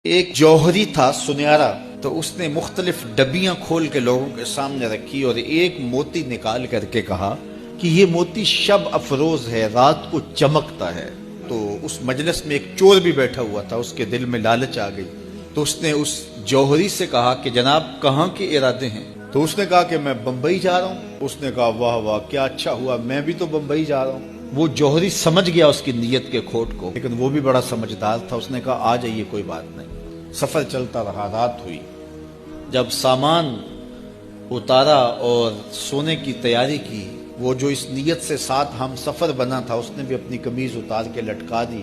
ایک جوہری تھا سنیارا، تو اس نے مختلف ڈبیاں کھول کے لوگوں کے سامنے رکھی اور ایک موتی نکال کر کے کہا کہ یہ موتی شب افروز ہے، رات کو چمکتا ہے۔ تو اس مجلس میں ایک چور بھی بیٹھا ہوا تھا، اس کے دل میں لالچ آ گئی، تو اس نے اس جوہری سے کہا کہ جناب کہاں کے ارادے ہیں؟ تو اس نے کہا کہ میں بمبئی جا رہا ہوں۔ اس نے کہا واہ واہ کیا اچھا ہوا، میں بھی تو بمبئی جا رہا ہوں۔ وہ جوہری سمجھ گیا اس کی نیت کے کھوٹ کو، لیکن وہ بھی بڑا سمجھدار تھا، اس نے کہا آ جائیے کوئی بات نہیں۔ سفر چلتا رہا، رات ہوئی، جب سامان اتارا اور سونے کی تیاری کی، وہ جو اس نیت سے ساتھ ہم سفر بنا تھا اس نے بھی اپنی قمیض اتار کے لٹکا دی۔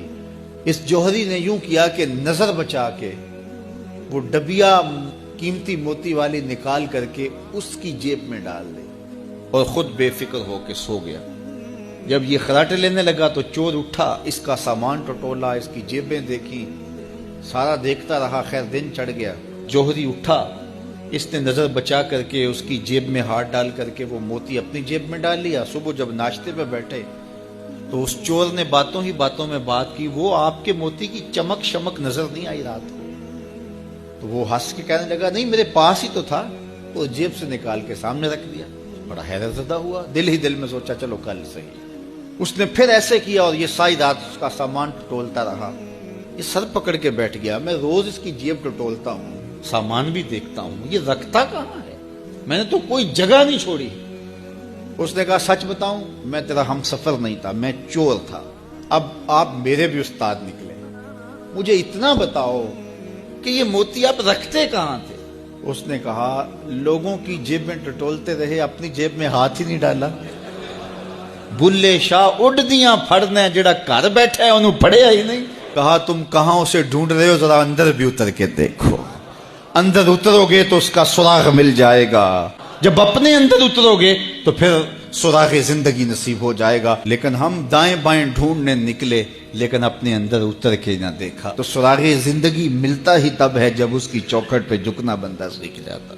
اس جوہری نے یوں کیا کہ نظر بچا کے وہ ڈبیا قیمتی موتی والی نکال کر کے اس کی جیب میں ڈال دی اور خود بے فکر ہو کے سو گیا۔ جب یہ خراٹے لینے لگا تو چور اٹھا، اس کا سامان ٹٹولا، اس کی جیبیں دیکھی، سارا دیکھتا رہا، خیر دن چڑھ گیا۔ جوہری اٹھا، اس نے نظر بچا کر کے اس کی جیب میں ہاتھ ڈال کر کے وہ موتی اپنی جیب میں ڈال لیا۔ صبح جب ناشتے پہ بیٹھے تو اس چور نے باتوں ہی باتوں میں بات کی، وہ آپ کے موتی کی چمک شمک نظر نہیں آئی رات کو؟ تو وہ ہنس کے کہنے لگا نہیں میرے پاس ہی تو تھا، وہ جیب سے نکال کے سامنے رکھ دیا۔ بڑا حیرت زدہ ہوا، دل ہی دل میں سوچا چلو کل صحیح۔ اس نے پھر ایسے کیا اور یہ ساری رات اس کا سامان ٹٹولتا رہا۔ یہ سر پکڑ کے بیٹھ گیا، میں روز اس کی جیب ٹٹولتا ہوں، سامان بھی دیکھتا ہوں، یہ رکھتا کہاں ہے؟ میں نے تو کوئی جگہ نہیں چھوڑی۔ اس نے کہا سچ بتاؤں میں تیرا ہم سفر نہیں تھا، میں چور تھا، اب آپ میرے بھی استاد نکلے، مجھے اتنا بتاؤ کہ یہ موتی آپ رکھتے کہاں تھے؟ اس نے کہا لوگوں کی جیب میں ٹٹولتے رہے، اپنی جیب میں ہاتھ ہی نہیں ڈالا۔ بلے شاہ اڈ دیاں پھڑنے، جڑا گھر بیٹھا ہے انہوں پڑھیا ہی نہیں۔ کہا تم کہاں اسے ڈھونڈ رہے ہو، ذرا اندر بھی اتر کے دیکھو، اندر اترو گے تو اس کا سراغ مل جائے گا، جب اپنے اندر اترو گے تو پھر سراغ زندگی نصیب ہو جائے گا۔ لیکن ہم دائیں بائیں ڈھونڈنے نکلے لیکن اپنے اندر اتر کے نہ دیکھا، تو سراغ زندگی ملتا ہی تب ہے جب اس کی چوکھٹ پہ جھکنا بندہ سیکھ جاتا۔